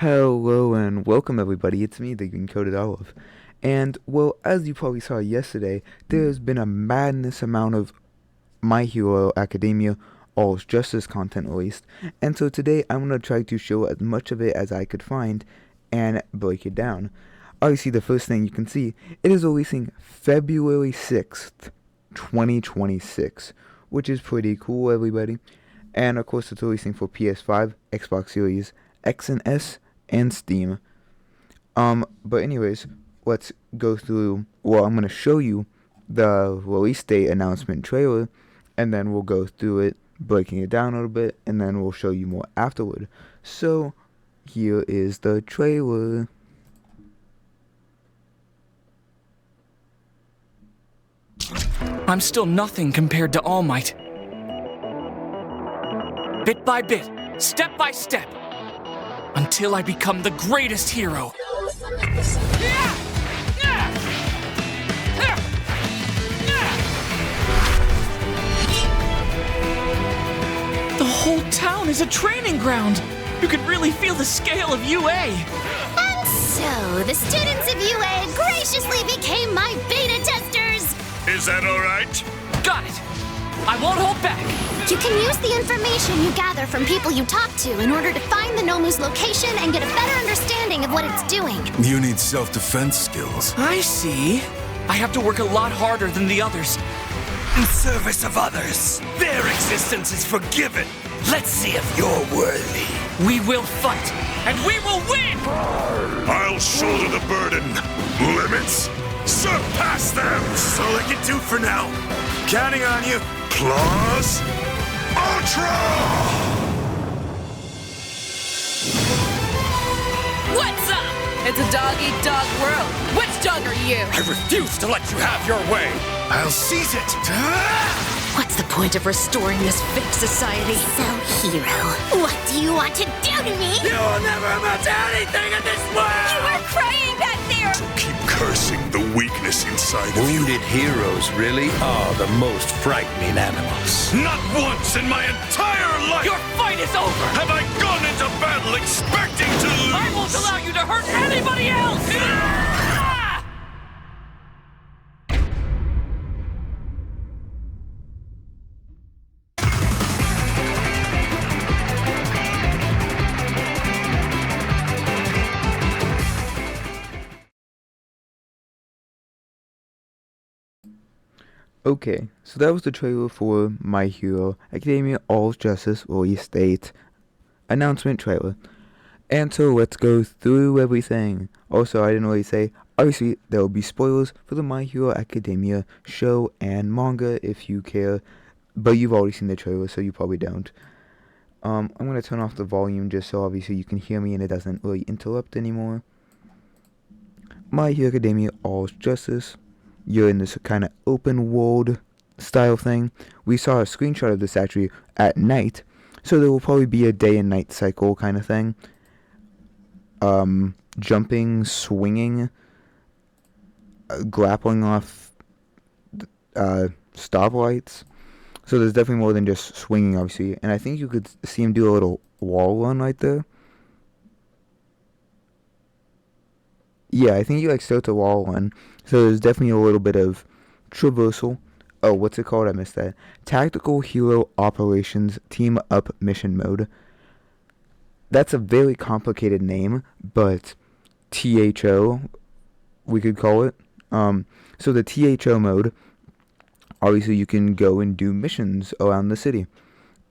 Hello and welcome everybody, it's me, the Green Coated Olive. And, well, as you probably saw yesterday, there's been a madness amount of My Hero Academia All's Justice content released. And so today I'm going to try to show as much of it as I could find and break it down. Obviously the first thing you can see, it is releasing February 6th, 2026, which is pretty cool everybody. And of course it's releasing for PS5, Xbox Series X and S, and Steam. But anyways, let's go through, well, I'm going to show you the release date announcement trailer, and then we'll go through it, breaking it down a little bit, and then we'll show you more afterward. So, here is the trailer. I'm still nothing compared to All Might. Bit by bit, step by step, until I become the greatest hero. The whole town is a training ground. You can really feel the scale of UA. And so, the students of UA graciously became my beta testers. Is that all right? Got it. I won't hold back. You can use the information you gather from people you talk to in order to find the Nomu's location and get a better understanding of what it's doing. You need self-defense skills. I see. I have to work a lot harder than the others. In service of others, their existence is forgiven. Let's see if you're worthy. We will fight, and we will win! I'll shoulder the burden. Limits? Surpass them! That's all I can do for now. Counting on you. Plus Ultra! What's up? It's a dog-eat-dog world. Which dog are you? I refuse to let you have your way. I'll seize it. What's the point of restoring this fake society? So, Hero, what do you want to do to me? You'll never amount to anything in this world! You were crying back there! Keep cursing the weakness inside of you. Wounded heroes really are the most frightening animals. Not once in my entire life Your fight is over! have I gone into battle expecting to lose. I won't allow you to hurt anybody else! Okay, so that was the trailer for My Hero Academia All's Justice release date announcement trailer. And so let's go through everything. Also, I didn't really say, obviously there will be spoilers for the My Hero Academia show and manga if you care, but you've already seen the trailer, so you probably don't. I'm going to turn off the volume just so obviously you can hear me and it doesn't really interrupt anymore. My Hero Academia All's Justice. You're in this kind of open world style thing. We saw a screenshot of this actually at night, so there will probably be a day and night cycle kind of thing. Jumping, swinging, grappling off stoplights. So there's definitely more than just swinging, obviously. And I think you could see him do a little wall run right there. Yeah, I think you start the wall run. So there's definitely a little bit of traversal. Oh, what's it called? I missed that. Tactical Hero Operations Team Up Mission Mode. That's a very complicated name, but THO, we could call it. So the THO mode, obviously you can go and do missions around the city.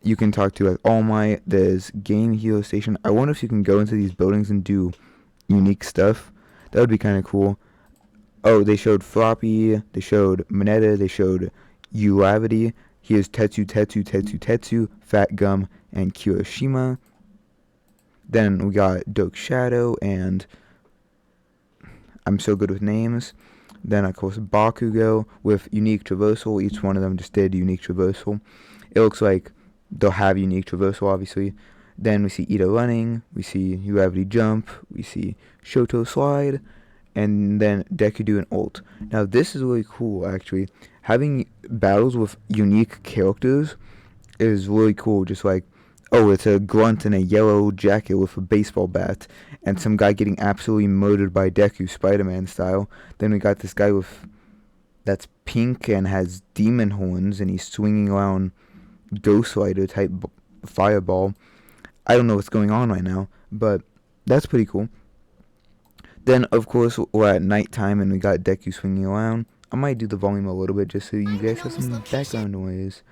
You can talk to All Might, there's Game Hero Station. I wonder if you can go into these buildings and do unique stuff. That would be kind of cool. Oh, they showed Floppy, they showed Mineta, they showed Uravity. Here's Tetsu, Fat Gum, and Kirishima. Then we got Dark Shadow, and I'm so good with names. Then, of course, Bakugo with unique traversal. Each one of them just did unique traversal. It looks like they'll have unique traversal, obviously. Then we see Ida running, we see Uravity jump, we see Shoto slide, and then Deku do an ult. Now this is really cool, actually. Having battles with unique characters is really cool. Just like Oh, it's a grunt in a yellow jacket with a baseball bat, and some guy getting absolutely murdered by Deku, Spider-Man style. Then we got this guy with that's pink and has demon horns, and he's swinging around Ghost Rider type fireball. I don't know what's going on right now, but that's pretty cool. Then, of course, we're at nighttime, and we got Deku swinging around. I might do the volume a little bit just so you guys have some background noise.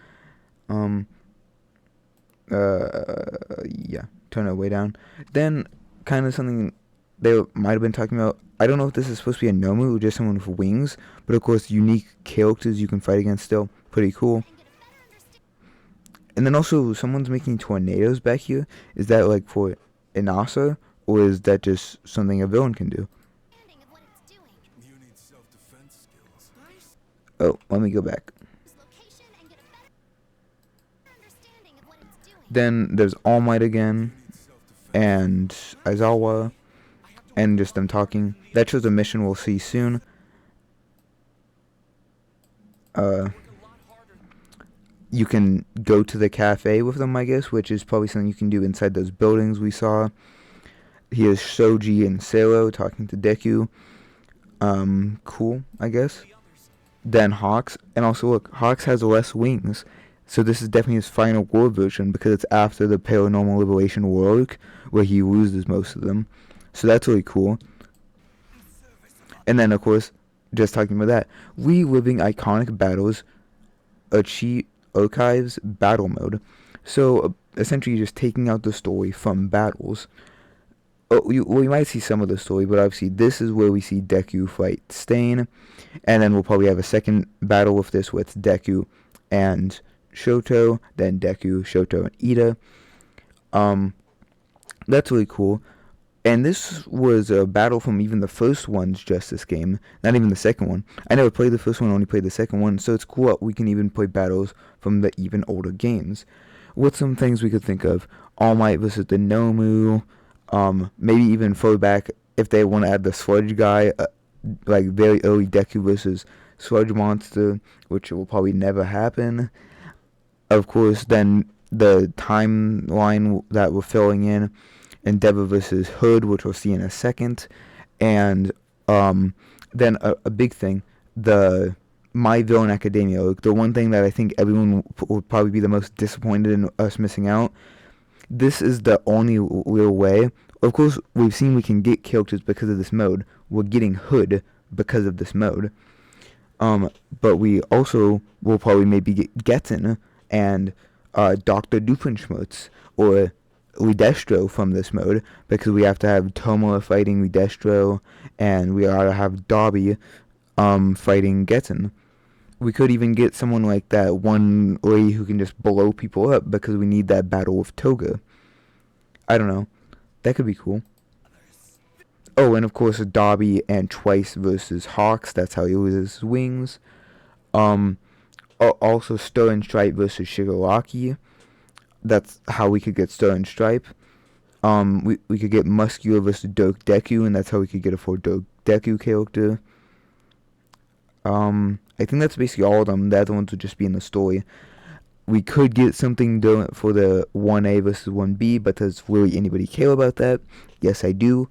Yeah, turn it way down. Then, kind of something they might have been talking about. I don't know if this is supposed to be a Nomu or just someone with wings, but of course, unique characters you can fight against still. Pretty cool. And then also, someone's making tornadoes back here. Is that like for Inasa, or is that just something a villain can do? Oh, let me go back. Then there's All Might again, and Aizawa, and just them talking. That shows a mission we'll see soon. You can go to the cafe with them, I guess, which is probably something you can do inside those buildings we saw. Here's Shoji and Sero talking to Deku. Cool, I guess. Then Hawks, and also look, Hawks has less wings. So this is definitely his final war version because it's after the Paranormal Liberation War arc where he loses most of them. So that's really cool. And then, of course, just talking about that, reliving iconic battles, archives battle mode. So essentially just taking out the story from battles. We might see some of the story, but obviously this is where we see Deku fight Stain. And then we'll probably have a second battle with this with Deku and Shoto, then Deku, Shoto, and Ida. That's really cool. And this was a battle from even the first one's Justice game, not even the second one. I never played the first one, only played the second one, so it's cool that we can even play battles from the even older games. What's some things we could think of? All Might versus the Nomu, maybe even further back if they want to add the Sludge guy, like very early Deku versus Sludge Monster, which will probably never happen. Of course, then the timeline that we're filling in, Endeavor versus Hood, which we'll see in a second, and then a big thing, the My Villain Academia. Like, the one thing that I think everyone would probably be the most disappointed in us missing out. This is the only real way. Of course, we've seen we can get characters because of this mode. We're getting Hood because of this mode. But we also will probably maybe get Getten and Dr. Doofenshmirtz or Redestro from this mode, because we have to have Tomoa fighting Redestro, and we gotta have Dobby fighting Getten. We could even get someone like that one lady who can just blow people up, because we need that battle with Toga. I don't know. That could be cool. Oh, and of course Dobby and Twice versus Hawks. That's how he loses his wings. Also Stir and Stripe versus Shigaraki. That's how we could get Stir and Stripe. We could get Muscular versus Dirk Deku, and that's how we could get a full Dirk Deku character. I think that's basically all of them. The other ones would just be in the story. We could get something done for the 1A versus 1B, but does really anybody care about that? Yes, I do.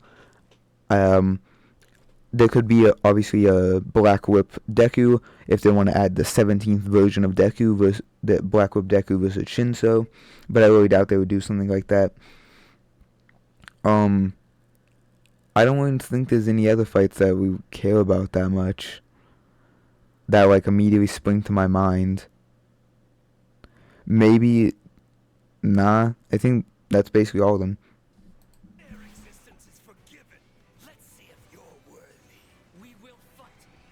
There could be obviously a Black Whip Deku if they want to add the 17th version of Deku versus the Black Whip Deku versus Shinso, but I really doubt they would do something like that. I don't even think there's any other fights that we care about that much that like immediately spring to my mind. Maybe, nah, I think that's basically all of them. Their existence is forgiven. Let's see if you're worthy. We will fight,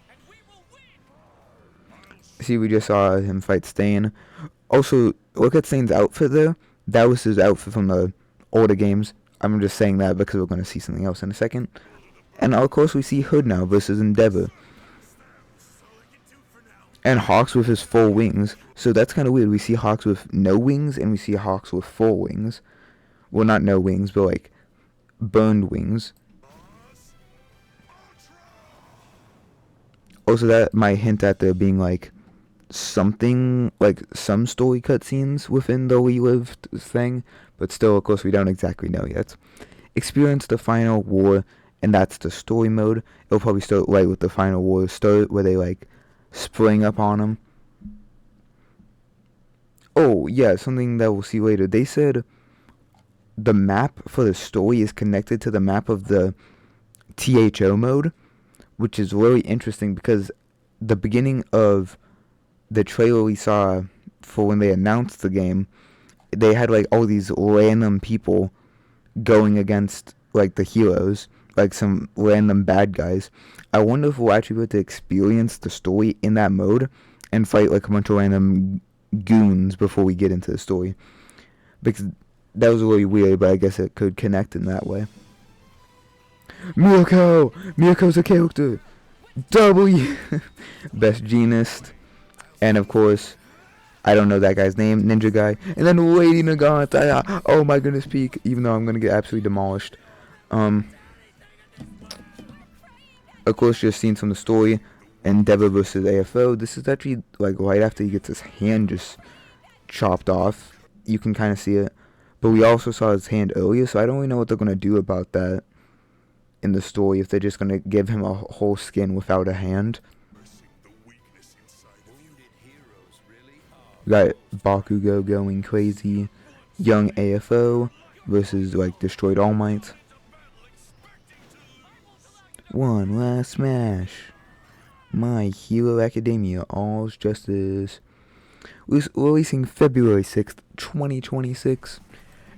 and we will win! See, we just saw him fight Stain. Also, look at Stain's outfit there. That was his outfit from the older games. I'm just saying that because we're going to see something else in a second. And of course we see Hood now versus Endeavor. And Hawks with his full wings. So that's kind of weird. We see Hawks with no wings, and we see Hawks with full wings. Well, not no wings, but like burned wings. Also, that might hint at there being like something like some story cutscenes within the relived thing, but still, of course, we don't exactly know yet. Experience the final war, and that's the story mode. It'll probably start right with the final war start, where they like spring up on him. Oh yeah, something that we'll see later. They said the map for the story is connected to the map of the THO mode, which is really interesting because the beginning of the trailer we saw for when they announced the game, they had like all these random people going against like the heroes, like some random bad guys. I wonder if we'll actually be able to experience the story in that mode and fight like a bunch of random goons before we get into the story, because that was really weird, but I guess it could connect in that way. Miyoko's a character. W. Best Genist. And of course, I don't know that guy's name, Ninja Guy. And then Lady Nagant. Oh my goodness, peak. Even though I'm gonna get absolutely demolished. Of course, just seen from the story. Endeavor versus AFO. This is actually like right after he gets his hand just chopped off. You can kind of see it. But we also saw his hand earlier, so I don't really know what they're gonna do about that in the story. If they're just gonna give him a whole skin without a hand. We got Bakugo going crazy. Young AFO versus like Destroyed All Might. One last smash. My Hero Academia, All's Justice. Releasing February 6th, 2026.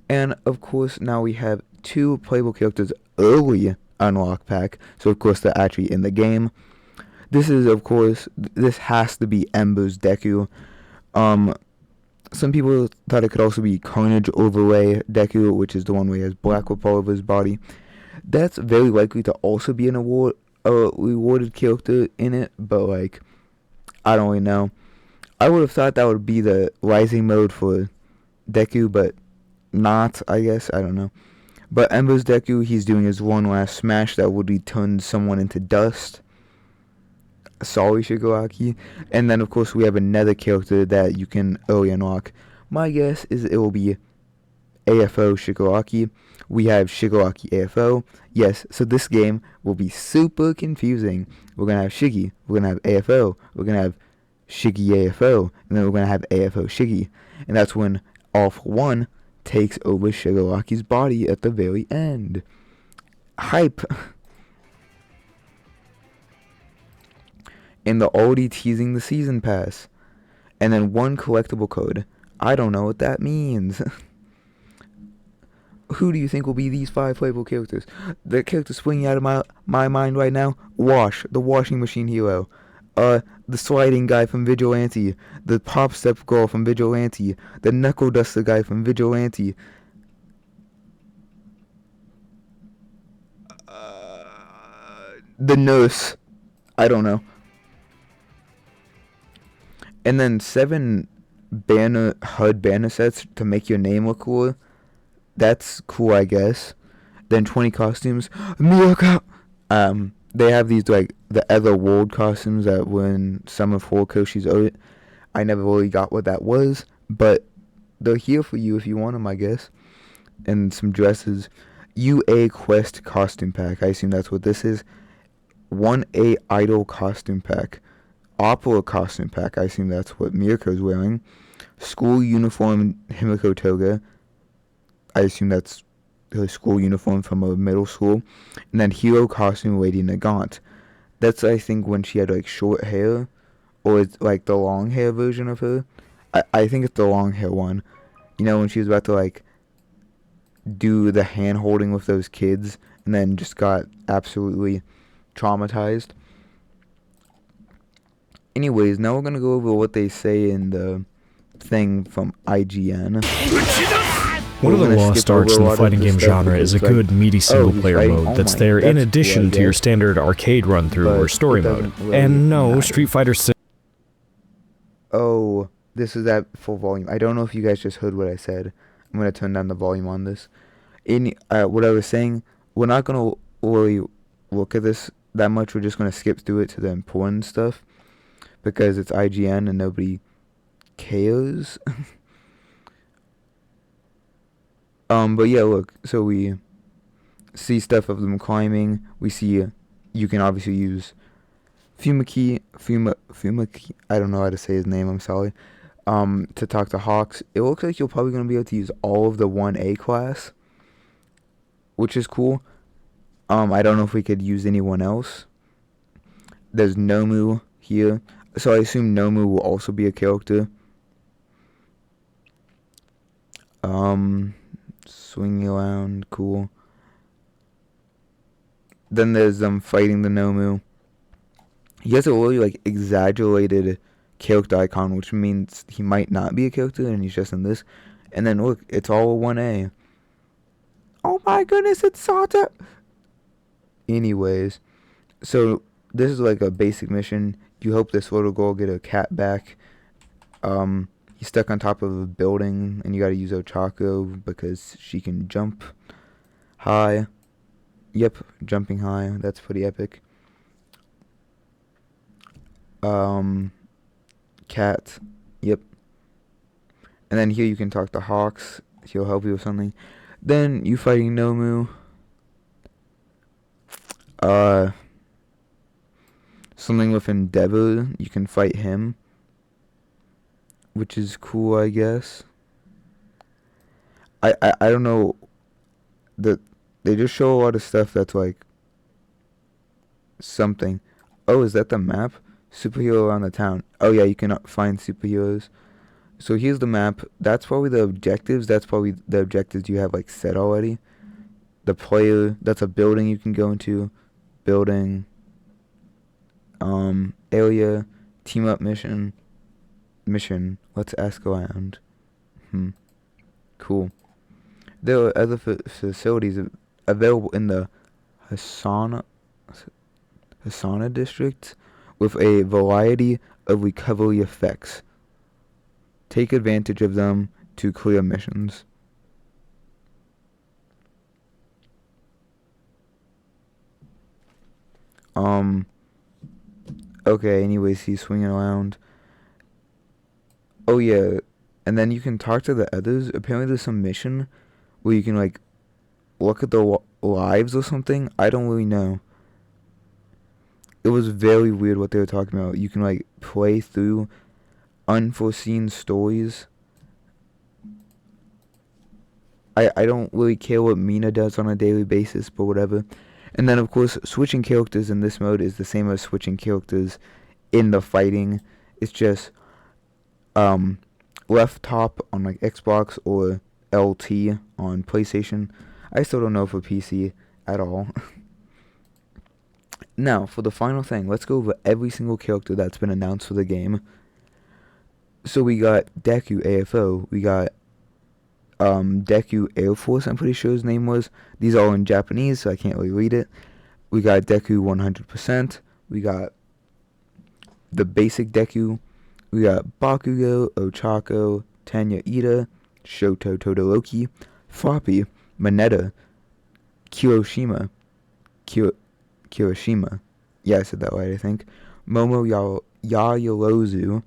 And of course, now we have 2 playable characters early unlock pack. So of course, they're actually in the game. This is, of course, this has to be Ember's Deku. Some people thought it could also be Carnage Overlay Deku, which is the one where he has black all over his body. That's very likely to also be a rewarded character in it, but like, I don't really know. I would have thought that would be the rising mode for Deku, but not, I guess. I don't know. But Ember's Deku, he's doing his one last smash that would return someone into dust. Sorry, Shigaraki. And then, of course, we have another character that you can early unlock. My guess is it will be AFO Shigaraki. We have Shigaraki AFO. Yes, so this game will be super confusing. We're going to have Shiggy. We're going to have AFO. We're going to have Shiggy AFO. And then we're going to have AFO Shiggy. And that's when All For One takes over Shigaraki's body at the very end. Hype. And they're already teasing the season pass. And then 1 collectible code. I don't know what that means. Who do you think will be these 5 playable characters? The character swinging out of my mind right now? Wash, the washing machine hero. The sliding guy from Vigilante. The pop step girl from Vigilante. The knuckle duster guy from Vigilante. The nurse. I don't know. And then 7 HUD banner sets to make your name look cool. That's cool, I guess. Then 20 costumes. Miyako! They have these, like, the other world costumes that were in some of Horikoshi's art. I never really got what that was, but they're here for you if you want them, I guess. And some dresses. UA Quest costume pack. I assume that's what this is. 1A Idol costume pack. Opera costume pack. I assume that's what Miyako's wearing. School uniform Himiko Toga. I assume that's her school uniform from a middle school. And then hero costume Lady Nagant. That's, I think, when she had like short hair. Or it's like the long hair version of her. I think it's the long hair one. You know, when she was about to like do the hand holding with those kids. And then just got absolutely traumatized. Anyways, now we're going to go over what they say in the thing from IGN. One of the lost arts in the fighting game genre is a good, meaty single-player mode that's there in addition to your standard arcade run-through or story mode. And no, Street Fighter 6... Oh, this is at full volume. I don't know if you guys just heard what I said. I'm going to turn down the volume on this. What I was saying, we're not going to really look at this that much. We're just going to skip through it to the important stuff. because it's IGN and nobody cares. But yeah, look, so we see stuff of them climbing. We see you can obviously use Fumaki, I don't know how to say his name, I'm sorry, to talk to Hawks. It looks like you're probably going to be able to use all of the 1A class, which is cool. I don't know if we could use anyone else. There's Nomu here, so I assume Nomu will also be a character. Swinging around, cool. Then there's them fighting the Nomu. He has a really, like, exaggerated character icon, which means he might not be a character and he's just in this. And then look, it's all 1A. Oh my goodness, it's Sata! Anyways, so this is like a basic mission. You hope this little girl get a cat back. He's stuck on top of a building, and you gotta use Ochako because she can jump high. Yep, jumping high. That's pretty epic. Cat. Yep. And then here you can talk to Hawks. He'll help you with something. Then you fighting Nomu. Something with Endeavor. You can fight him, which is cool, I guess. I don't know. They just show a lot of stuff that's like something. Oh, is that the map? Superhero around the town. Oh yeah, you can find superheroes. So here's the map. That's probably the objectives. That's probably the objectives you have like set already. The player. That's a building you can go into. Building. Area. Team up mission. Let's ask around. Cool. There are other facilities available in the Hasana district with a variety of recovery effects. Take advantage of them to clear missions. Okay, anyways, he's swinging around. Oh yeah, and then you can talk to the others. Apparently there's some mission where you can like look at the lives or something. I don't really know. It was very weird what they were talking about. You can like play through unforeseen stories. I don't really care what Mina does on a daily basis, but whatever. And then of course switching characters in this mode is the same as switching characters in the fighting. It's just left top on like Xbox or LT on PlayStation. I still don't know for PC at all. Now, for the final thing, let's go over every single character that's been announced for the game. So we got Deku AFO, we got Deku Air Force, I'm pretty sure his name was. These are all in Japanese, so I can't really read it. We got Deku 100%, we got the basic Deku, we got Bakugo, Ochako, Tanya Ida, Shoto Todoroki, Floppy, Mineta, Kiyoshima, yeah, I said that right, I think. Momo Yayorozu,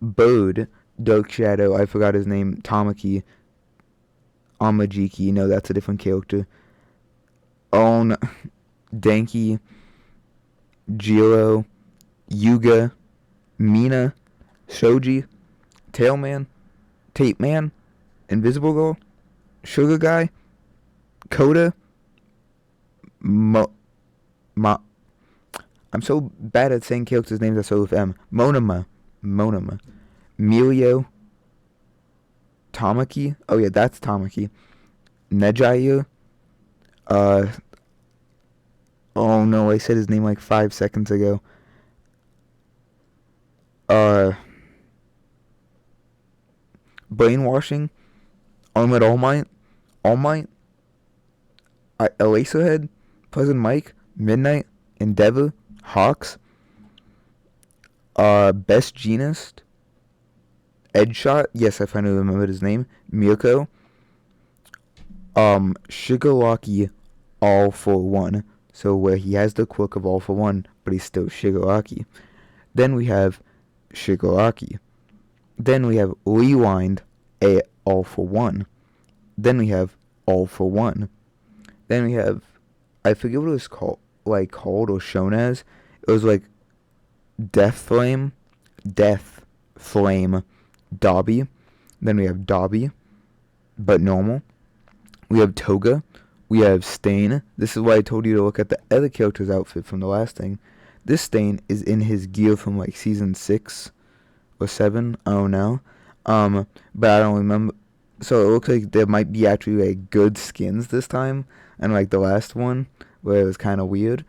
Bird, Dark Shadow, I forgot his name, Tamaki, Amajiki, no, that's a different character. On, Denki, Jiro, Yuga, Mina, Shoji, Tailman, Tape Man, Invisible Girl, Sugar Guy, Coda, I'm so bad at saying characters' names that start with M. Monoma, Milio, Tamaki, oh yeah, that's Tamaki, Nejayu, oh no, I said his name like 5 seconds ago. Brainwashing, Armored All Might, Eraserhead, Pleasant Mike, Midnight, Endeavor, Hawks, Best Genist, Edgeshot, yes, I finally remembered his name, Mirko, Shigaraki, All for One. So where he has the quirk of All for One, but he's still Shigaraki. Then we have Shigaraki. Then we have Rewind, a All for One. Then we have All for One. Then we have, I forget what it was called or shown as. It was like Death Flame, Dobby. Then we have Dobby, but normal. We have Toga. We have Stain. This is why I told you to look at the other character's outfit from the last thing. This Stain is in his gear from like season 6 or 7. I don't know. But I don't remember. So it looks like there might be actually like good skins this time, unlike the last one where it was kind of weird.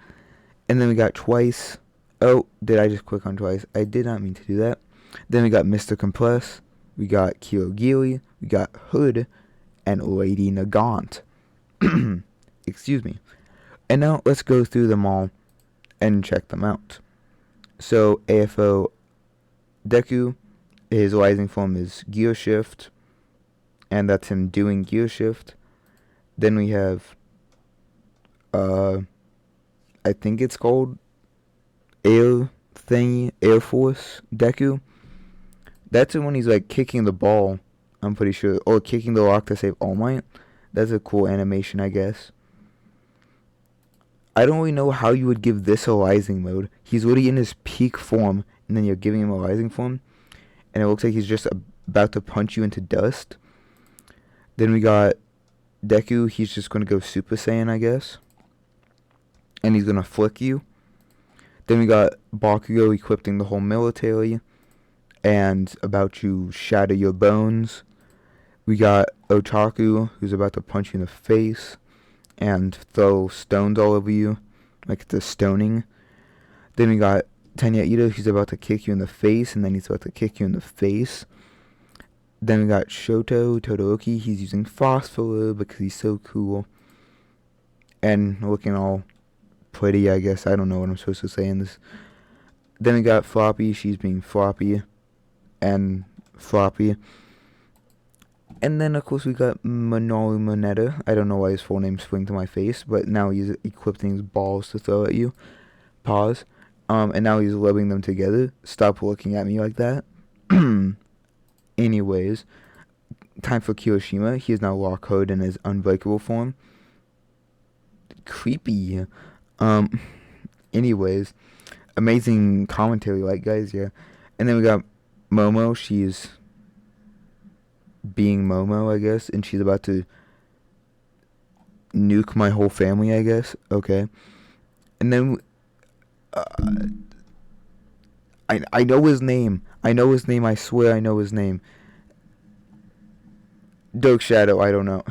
And then we got Twice. Oh, did I just click on Twice? I did not mean to do that. Then we got Mr. Compress. We got Kirogiri. We got Hood. And Lady Nagant. Excuse me. And now let's go through them all and check them out. So AFO Deku, his rising form is Gear Shift. And that's him doing Gear Shift. Then we have, I think it's called Air Force Deku. That's when he's like kicking the ball, I'm pretty sure. Or kicking the rock to save All Might. That's a cool animation, I guess. I don't really know how you would give this a rising mode. He's already in his peak form, and then you're giving him a rising form. And it looks like he's just about to punch you into dust. Then we got Deku. He's just going to go Super Saiyan, I guess. And he's going to flick you. Then we got Bakugo equipping the whole military. And about to shatter your bones. We got Otaku, who's about to punch you in the face. And throw stones all over you. Like it's a stoning. Then we got Tenya Ito, who's about to kick you in the face. And then he's about to kick you in the face. Then we got Shoto Todoroki. He's using Phosphor because he's so cool. And looking all pretty, I guess. I don't know what I'm supposed to say in this. Then we got Floppy. She's being floppy. And floppy. And then, of course, we got Minoru Moneta. I don't know why his full name sprang to my face. But now he's equipping his balls to throw at you. Pause. And now he's rubbing them together. Stop looking at me like that. Anyways, time for Kirishima. He is now Lock Hood in his unbreakable form. Creepy. Anyways, amazing commentary, like, guys, yeah. And then we got Momo. She's being Momo, I guess, and she's about to nuke my whole family, I guess. Okay. And then I know his name. I know his name. I swear I know his name. Dark Shadow. I don't know.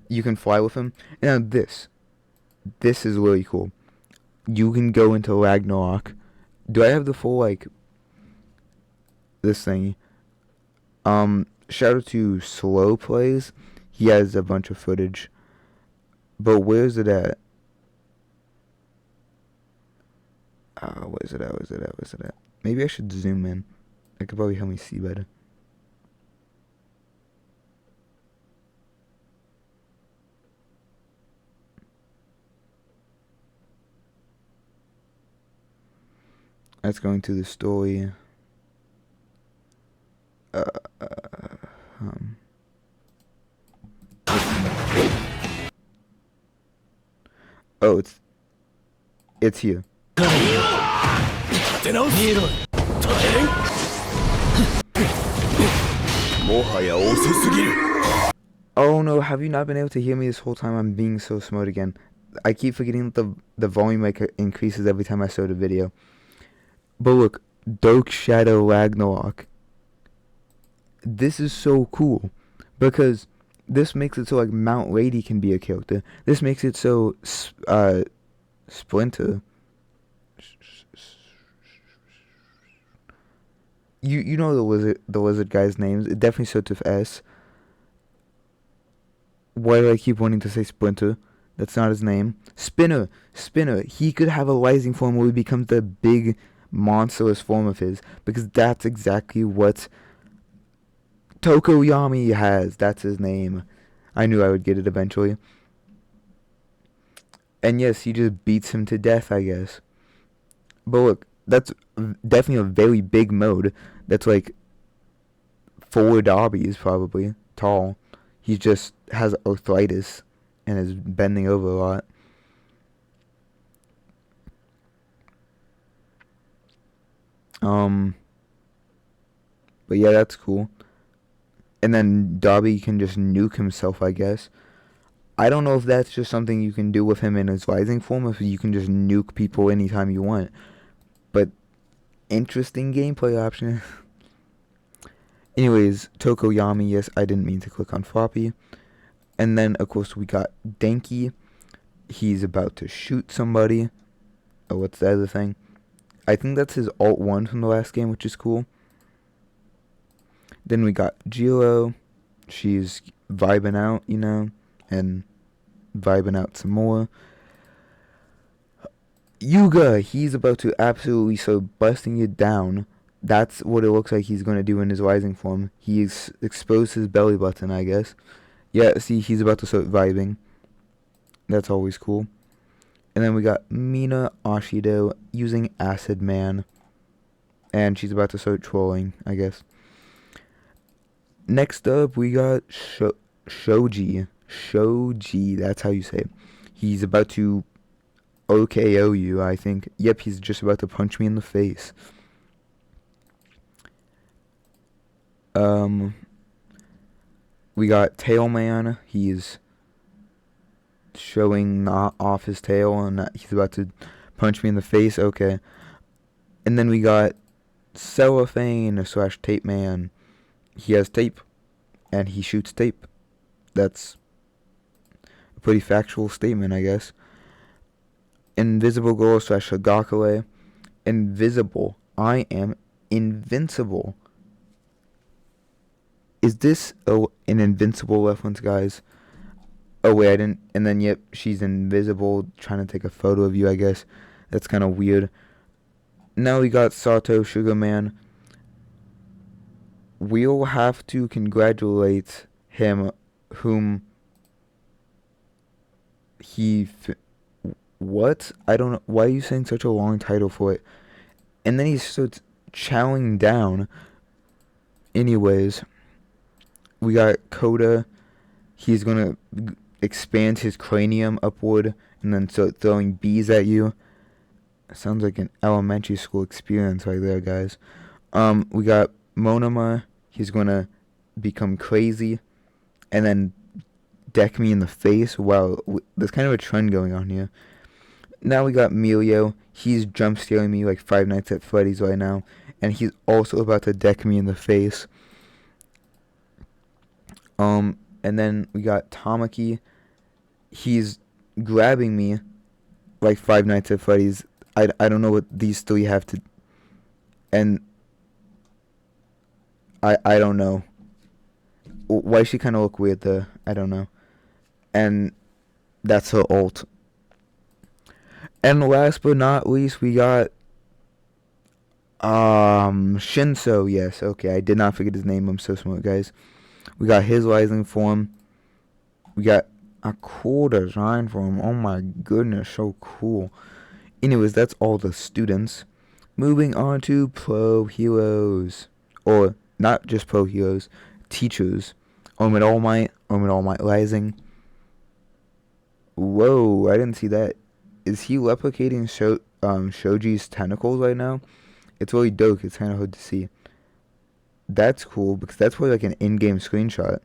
You can fly with him. Now this is really cool. You can go into Ragnarok. Do I have the full, like, this thing? Shout out to Slow Plays. He has a bunch of footage. But where's it at? Where's it at? Maybe I should zoom in. That could probably help me see better. That's going to the story. Oh, it's here. Oh no, have you not been able to hear me this whole time? I'm being so smart again. I keep forgetting that the volume increases every time I start a video. But look, Dark Shadow Ragnarok. This is so cool. Because this makes it so like Mount Lady can be a character. This makes it so Splinter. You know the lizard guy's names. It definitely starts with S. Why do I keep wanting to say Splinter? That's not his name. Spinner. He could have a rising form where he becomes the big monstrous form of his, because that's exactly what Tokoyami has. That's his name. I knew I would get it eventually. And yes, he just beats him to death, I guess. But look, that's definitely a very big mode. That's like 4 Dobbies probably tall. He just has arthritis and is bending over a lot. But yeah, that's cool. And then Dobby can just nuke himself, I guess. I don't know if that's just something you can do with him in his rising form, if you can just nuke people anytime you want. But interesting gameplay option. Anyways, Tokoyami, yes, I didn't mean to click on floppy. And then, of course, we got Denki. He's about to shoot somebody. Oh, what's the other thing? I think that's his alt 1 from the last game, which is cool. Then we got Jiro. She's vibing out, you know, and vibing out some more. Yuga, he's about to absolutely start busting it down. That's what it looks like he's going to do in his rising form. He's exposed his belly button, I guess. Yeah, see, he's about to start vibing. That's always cool. And then we got Mina Ashido using Acid Man. And she's about to start trolling, I guess. Next up, we got Shoji. Shoji, that's how you say it. He's about to OKO you, I think. Yep, he's just about to punch me in the face. We got Tailman. He's showing not off his tail, and he's about to punch me in the face. Okay. And then we got Cellophane / Tape Man. He has tape, and he shoots tape. That's a pretty factual statement, I guess. Invisible Girl / Hagakure. Invisible. I am invincible. Is this an invincible reference, guys? Oh, wait, I didn't. And then, yep, she's invisible, trying to take a photo of you, I guess. That's kind of weird. Now we got Sato Sugarman. We'll have to congratulate him, whom he... What? I don't know. Why are you saying such a long title for it? And then he starts chowing down. Anyways, we got Koda. He's going to expand his cranium upward and then start throwing bees at you. Sounds like an elementary school experience right there, guys. We got Monoma. He's going to become crazy and then deck me in the face. Wow, there's kind of a trend going on here. Now we got Melio. He's jump scaring me like Five Nights at Freddy's right now. And he's also about to deck me in the face. And then we got Tamaki. He's grabbing me like Five Nights at Freddy's. I don't know what these 3 have to... And I don't know. Why she kind of look weird there? I don't know. And that's her ult. And last but not least, we got Shinso. Yes, okay, I did not forget his name. I'm so smart, guys. We got his rising form. We got a cool design for him. Oh my goodness, so cool. Anyways, that's all the students. Moving on to pro heroes. Or not just pro heroes, teachers. Omid All Might Rising. Whoa, I didn't see that. Is he replicating Shoji's tentacles right now? It's really dope. It's kind of hard to see. That's cool, because that's probably like an in-game screenshot.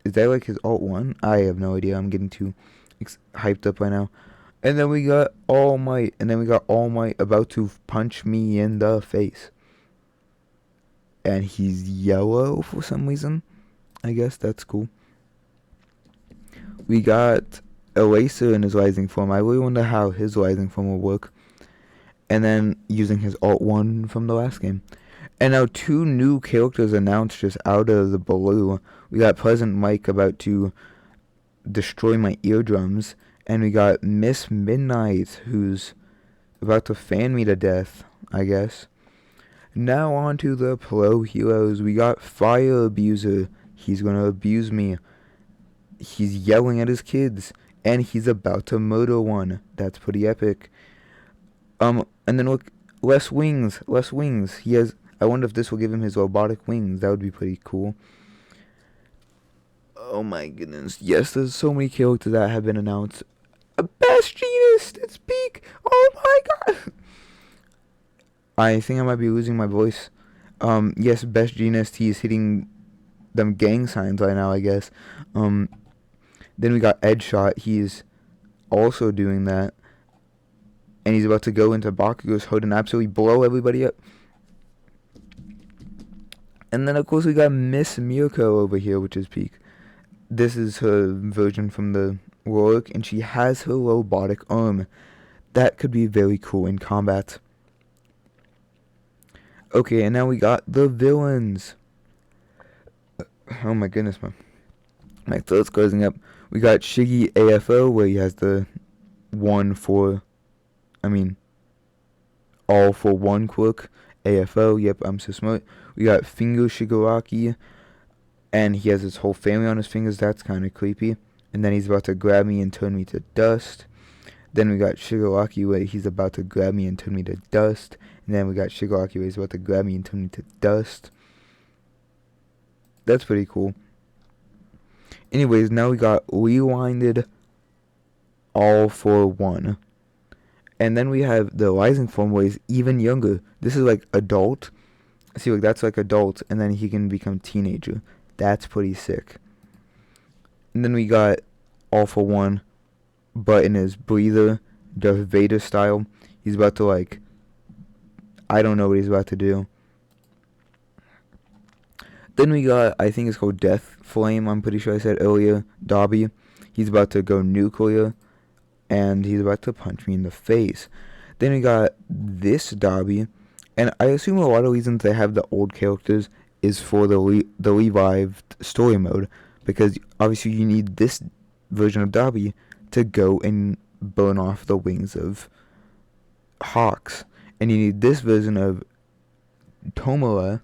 Is that like his alt 1? I have no idea. I'm getting too hyped up right now. And then we got All Might. And then we got All Might about to punch me in the face. And he's yellow for some reason. I guess that's cool. We got Eraser in his rising form. I really wonder how his rising form will work. And then using his alt 1 from the last game. And now 2 new characters announced just out of the blue. We got Pleasant Mike about to destroy my eardrums. And we got Miss Midnight, who's about to fan me to death, I guess. Now on to the pro heroes. We got Fire Abuser. He's gonna abuse me. He's yelling at his kids. And he's about to murder one. That's pretty epic. And then look, less wings. He has. I wonder if this will give him his robotic wings. That would be pretty cool. Oh my goodness. Yes, there's so many characters that have been announced. A best genius. It's peak. Oh my god. I think I might be losing my voice. Yes, best genius. He's hitting them gang signs right now, I guess. Then we got Edgeshot. He's also doing that. And he's about to go into Bakugo's hood and absolutely blow everybody up. And then, of course, we got Miss Mirko over here, which is peak. This is her version from the work, and she has her robotic arm. That could be very cool in combat. Okay, and now we got the villains. Oh my goodness, my throat's closing up. We got Shiggy AFO, where he has the all for one quirk. AFO, yep, I'm so smart. We got Finger Shigaraki, and he has his whole family on his fingers. That's kind of creepy. And then he's about to grab me and turn me to dust. Then we got Shigaraki, where he's about to grab me and turn me to dust. And then we got Shigaraki, where he's about to grab me and turn me to dust. That's pretty cool. Anyways, now we got Rewinded All for One. And then we have the rising form, where he's even younger. This is like adult. See, like that's like adult, and then he can become teenager. That's pretty sick. And then we got All for One, but in his breather, Darth Vader style. He's about to I don't know what he's about to do. Then we got, I think it's called Death Flame, I'm pretty sure I said earlier, Dobby. He's about to go nuclear, and he's about to punch me in the face. Then we got this Dobby, and I assume a lot of reasons they have the old characters is for the revived story mode, because obviously you need this version of Dobby to go and burn off the wings of hawks, and you need this version of Tomura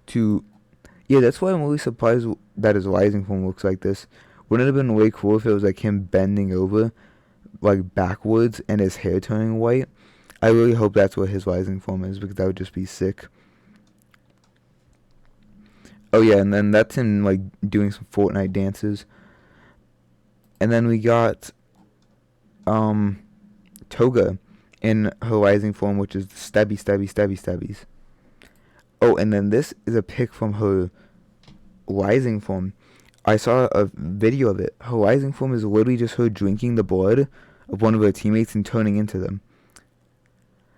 to... Yeah, that's why I'm really surprised that his rising form looks like this. Wouldn't it have been way cool if it was like him bending over, like backwards, and his hair turning white? I really hope that's what his rising form is, because that would just be sick. Oh yeah, and then that's him like doing some Fortnite dances. And then we got Toga in her rising form, which is the stabbies. Oh, and then this is a pic from her rising form. I saw a video of it. Her rising form is literally just her drinking the blood of one of her teammates and turning into them.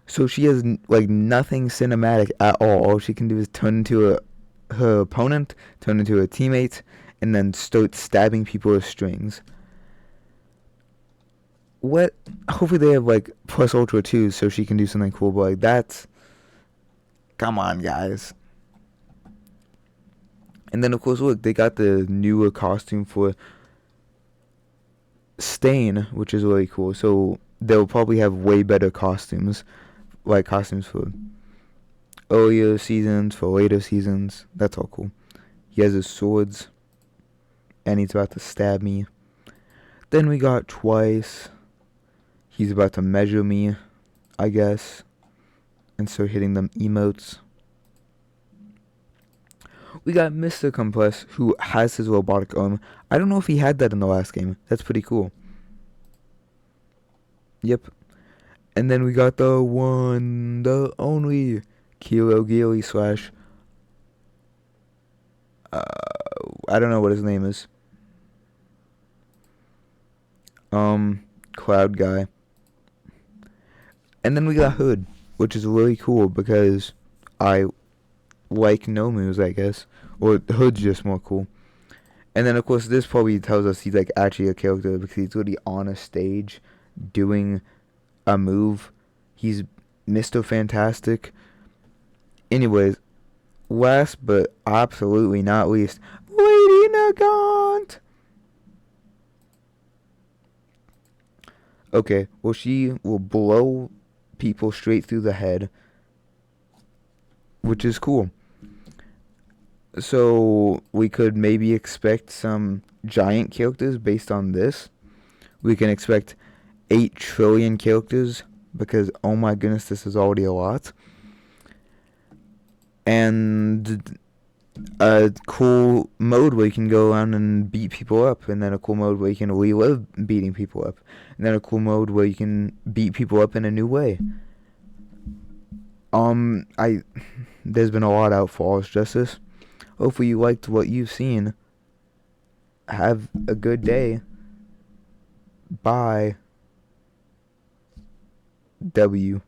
So she has like nothing cinematic at all. All she can do is turn into her opponent, turn into her teammate, and then start stabbing people with strings. What? Hopefully they have like plus ultra 2 so she can do something cool, but like that's... Come on, guys. And then, of course, look, they got the newer costume for Stain, which is really cool. So they'll probably have way better costumes, like costumes for earlier seasons, for later seasons. That's all cool. He has his swords, and he's about to stab me. Then we got Twice. He's about to measure me, I guess, and start hitting them emotes. We got Mr. Compress, who has his robotic arm. I don't know if he had that in the last game. That's pretty cool. Yep. And then we got the one, the only Kilo Gili slash... I don't know what his name is. Cloud guy. And then we got Hood, which is really cool because I like Nomus, I guess. Or Hood's just more cool. And then, of course, this probably tells us he's like actually a character because he's really on a stage doing a move. He's Mr. Fantastic. Anyways, last but absolutely not least, Lady Nagant. Okay, well, she will blow people straight through the head, which is cool. So we could maybe expect some giant characters based on this, We can expect 8 trillion characters, because oh my goodness, this is already a lot. And a cool mode where you can go around and beat people up, and then a cool mode where you can relive beating people up, and then a cool mode where you can beat people up in a new way. There's been a lot out for All's Justice. Hopefully you liked what you've seen. Have a good day. Bye. W.